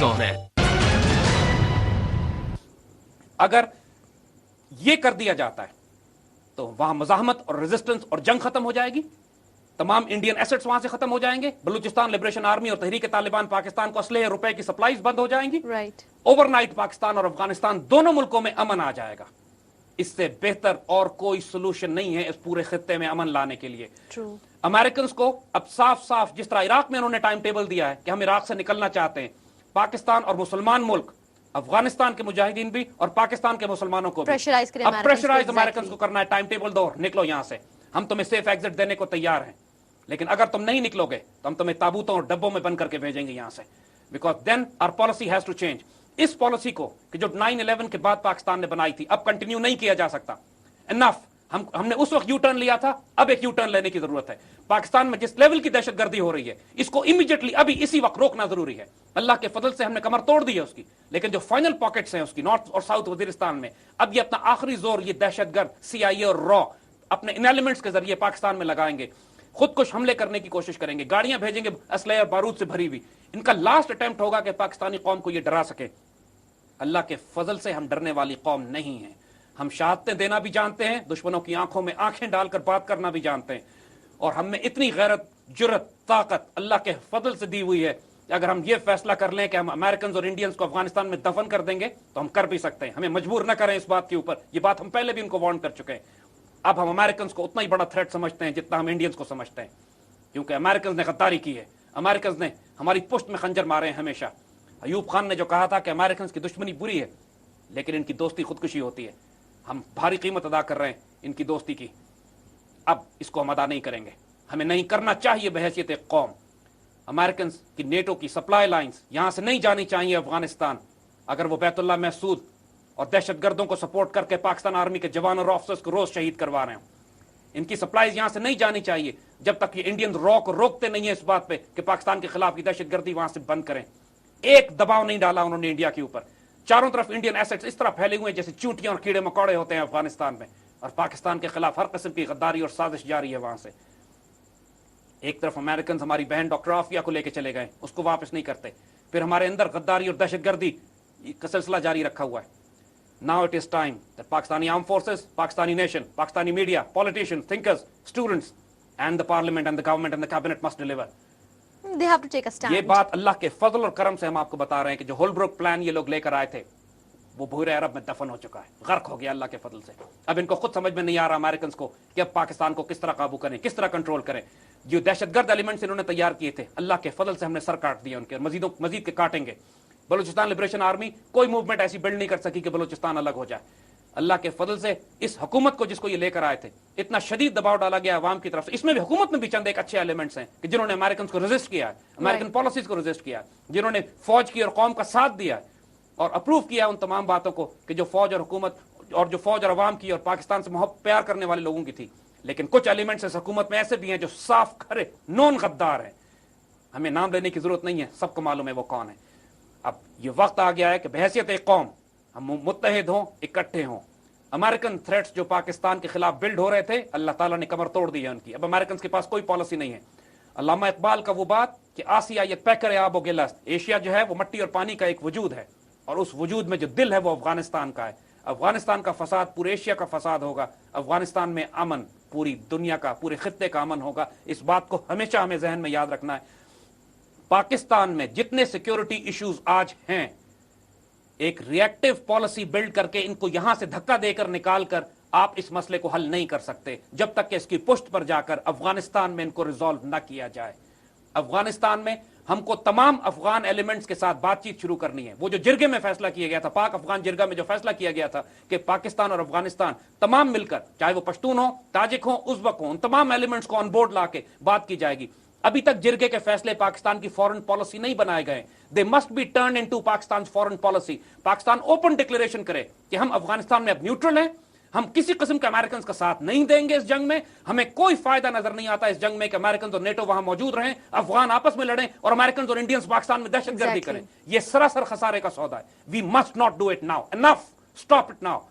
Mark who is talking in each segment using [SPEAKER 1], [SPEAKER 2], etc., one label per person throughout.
[SPEAKER 1] कौन है।
[SPEAKER 2] अगर ये कर दिया जाता है तो वहां मजाहमत और रेजिस्टेंस और जंग खत्म हो जाएगी, तमाम इंडियन एसेट्स वहां से खत्म हो जाएंगे, बलूचिस्तान लिबरेशन आर्मी और तहरीक तालिबान पाकिस्तान को असलहे रुपए की सप्लाईज बंद हो जाएंगी, ओवरनाइट पाकिस्तान और अफगानिस्तान दोनों मुल्कों में अमन आ जाएगा। इससे बेहतर और कोई सोल्यूशन नहीं है इस पूरे खित्ते में अमन लाने के लिए। अमेरिकन को अब साफ साफ, जिस तरह इराक में उन्होंने टाइम टेबल दिया है कि हम इराक से निकलना चाहते हैं, पाकिस्तान और मुसलमान मुल्क, अफगानिस्तान के मुजाहिदीन भी और पाकिस्तान के मुसलमानों को भी अब प्रेशराइज अमेरिकन को करना है, टाइम टेबल दो, निकलो यहां से, हम तुम्हें सेफ एग्जिट देने को तैयार हैं, लेकिन अगर तुम नहीं निकलोगे तो हम तुम्हें ताबूतों और डब्बों में बंद करके भेजेंगे यहां से, because then our policy has to change. इस पॉलिसी को कि जो 9/11 के बाद पाकिस्तान ने बनाई थी, अब कंटिन्यू नहीं किया जा सकता। इनफ, हमने उस वक्त यू टर्न लिया था, अब एक यू टर्न लेने की जरूरत है। पाकिस्तान में जिस लेवल की दहशतगर्दी हो रही है, इसको इमीडिएटली अभी इसी वक्त रोकना जरूरी है। अल्लाह के फजल से हमने कमर तोड़ दी है उसकी, लेकिन जो फाइनल पॉकेट्स हैं उसकी नॉर्थ और साउथ वजीरिस्तान में, अब ये अपना आखिरी जोर ये दहशतगर्द CIA और रॉ अपने इन एलिमेंट्स के जरिए पाकिस्तान में लगाएंगे, खुदकुश हमले करने की कोशिश करेंगे, गाड़ियां भेजेंगे असलहे और बारूद से भरी हुई। इनका लास्ट अटेम्प्ट होगा कि पाकिस्तानी कौम को ये डरा सके। अल्लाह के फजल से हम डरने वाली कौम नहीं है। हम शहादतें देना भी जानते हैं, दुश्मनों की आंखों में आंखें डालकर बात करना भी जानते हैं, और हमें इतनी गैरत, जुर्रत, ताकत अल्लाह के फजल से दी हुई है कि अगर हम ये फैसला कर लें कि हम अमेरिकन और इंडियंस को अफगानिस्तान में दफन कर देंगे तो हम कर भी सकते हैं। हमें मजबूर न करें इस बात के ऊपर, ये बात हम पहले भी उनको वार्न कर चुके हैं। अब हम अमेरिकन को उतना ही बड़ा थ्रेट समझते हैं जितना हम इंडियंस को समझते हैं, क्योंकि अमेरिकन ने गद्दारी की है, अमेरिकन ने हमारी पुश्त में खंजर मारे हैं हमेशा। अयूब खान ने जो कहा था कि अमेरिकन की दुश्मनी बुरी है लेकिन इनकी दोस्ती खुदकुशी होती है, हम भारी कीमत अदा कर रहे हैं इनकी दोस्ती की। अब इसको हम अदा नहीं करेंगे, हमें नहीं करना चाहिए बहैसियत एक कौम। अमेरिकन की नेटो की सप्लाई लाइंस यहां से नहीं जानी चाहिए अफगानिस्तान, अगर वो बैतुल्लाह महसूद और दहशतगर्दों को सपोर्ट करके पाकिस्तान आर्मी के जवान और ऑफिसर्स को रोज शहीद करवा रहे हो। इनकी सप्लाईज यहां से नहीं जानी चाहिए जब तक ये इंडियन रॉ को रोकते नहीं है इस बात पे कि पाकिस्तान के खिलाफ की दहशतगर्दी वहां से बंद करें। एक दबाव नहीं डाला उन्होंने इंडिया के ऊपर। चारों तरफ इंडियन एसेट्स इस तरह फैले हुए हैं जैसे चूंटियां और कीड़े मकोड़े होते हैं अफगानिस्तान में, और पाकिस्तान के खिलाफ हर किस्म की गद्दारी और साजिश जारी है वहां से। एक तरफ अमेरिकन हमारी बहन डॉक्टर आफिया को लेकर चले गए, उसको वापस नहीं करते, फिर हमारे अंदर गद्दारी और दहशतगर्दी का सिलसिला जारी रखा हुआ है। Now it is time that Pakistani armed forces, Pakistani nation, Pakistani media, politicians, thinkers, students, and the parliament and the government and the cabinet must deliver.
[SPEAKER 3] They have to take a stand.
[SPEAKER 2] ये बात अल्लाह के फजल और करम से हम आपको बता रहे हैं कि जो होलब्रुक प्लान ये लोग लेकर आए थे वो बूरे अरब में दफन हो चुका है, गर्क हो गया अल्लाह के फजल से। अब इनको खुद समझ में नहीं आ रहा अमेरिकन को कि अब पाकिस्तान को किस तरह काबू करें, किस तरह कंट्रोल करें। जो दहशतगर्द एलिमेंट्स इन्होंने तैयार किए थे, अल्लाह के फजल से हमने सर काट दिया उनके, मजीद के काटेंगे। बलूचिस्तान लिबरेशन आर्मी कोई मूवमेंट ऐसी बिल्ड नहीं कर सकी कि बलूचिस्तान अलग हो जाए। अल्लाह के फजल से इस हुकूमत को, जिसको ये लेकर आए थे, इतना शदीद दबाव डाला गया अवाम की तरफ से। इसमें भी हुकूमत में भी चंद एक अच्छे एलिमेंट्स हैं कि जिन्होंने अमेरिकन को रेजिस्ट किया है, अमेरिकन पॉलिसीज को रेजिस्ट किया है, जिन्होंने फौज की और कौम का साथ दिया है और अप्रूव किया उन तमाम बातों को कि जो फौज और हुकूमत और जो फौज और अवाम की और पाकिस्तान से मोहब्बत प्यार करने वाले लोगों की थी। लेकिन कुछ एलिमेंट्स इस हुकूमत में ऐसे भी हैं जो साफ खरे नॉन गद्दार हैं, हमें नाम लेने की जरूरत नहीं है, सबको मालूम है वो कौन है। अब ये वक्त आ गया है कि बहैसियत एक कौम हम मुत्तहिद हों, इकट्ठे हों। अमेरिकन थ्रेट्स जो पाकिस्तान के खिलाफ बिल्ड हो रहे थे, अल्लाह ताला ने कमर तोड़ दी है उनकी। अब अमेरिकन के पास कोई पॉलिसी नहीं है। अल्लामा इकबाल का वो बात कि आसिया ये पैकर आब गिलस्त, एशिया जो है वो मट्टी और पानी का एक वजूद है, और उस वजूद में जो दिल है वो अफगानिस्तान का है। अफगानिस्तान का फसाद पूरे एशिया का फसाद होगा, अफगानिस्तान में अमन पूरी दुनिया का, पूरे खित्ते का अमन होगा। इस बात को हमेशा हमें जहन में याद रखना है। पाकिस्तान में जितने सिक्योरिटी इश्यूज आज हैं, एक रिएक्टिव पॉलिसी बिल्ड करके इनको यहां से धक्का देकर निकालकर आप इस मसले को हल नहीं कर सकते जब तक कि इसकी पुष्ट पर जाकर अफगानिस्तान में इनको रिजॉल्व न किया जाए। अफगानिस्तान में हमको तमाम अफगान एलिमेंट्स के साथ बातचीत शुरू करनी है। वो जो जिरगे में फैसला किया गया था, पाक अफगान जिरगा में जो फैसला किया गया था कि पाकिस्तान और अफगानिस्तान तमाम मिलकर, चाहे वो पश्तून हो, ताजिक हो, उज़्बक हो, उन तमाम एलिमेंट्स को ऑन बोर्ड लाके बात की जाएगी। अभी तक जिरगे के फैसले पाकिस्तान की फॉरेन पॉलिसी नहीं बनाए गए। They must be turn into Pakistan foreign policy. Pakistan open declaration करे कि हम अफगानिस्तान में अब न्यूट्रल हैं, हम किसी किस्म के अमेरिकन का साथ नहीं देंगे इस जंग में, हमें कोई फायदा नजर नहीं आता इस जंग में कि अमेरिकन और नेटो वहां मौजूद रहें, अफगान आपस में लड़ें और अमेरिकन और इंडियंस पाकिस्तान में दहशतगर्दी करें। यह सरासर खसारे का सौदा है। We must not do it now, enough, stop it now.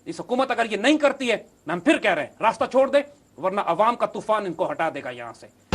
[SPEAKER 2] इस हुकूमत अगर ये नहीं करती है, हम फिर कह रहे हैं रास्ता छोड़ दे, वरना अवाम का तूफान इनको हटा देगा यहां से।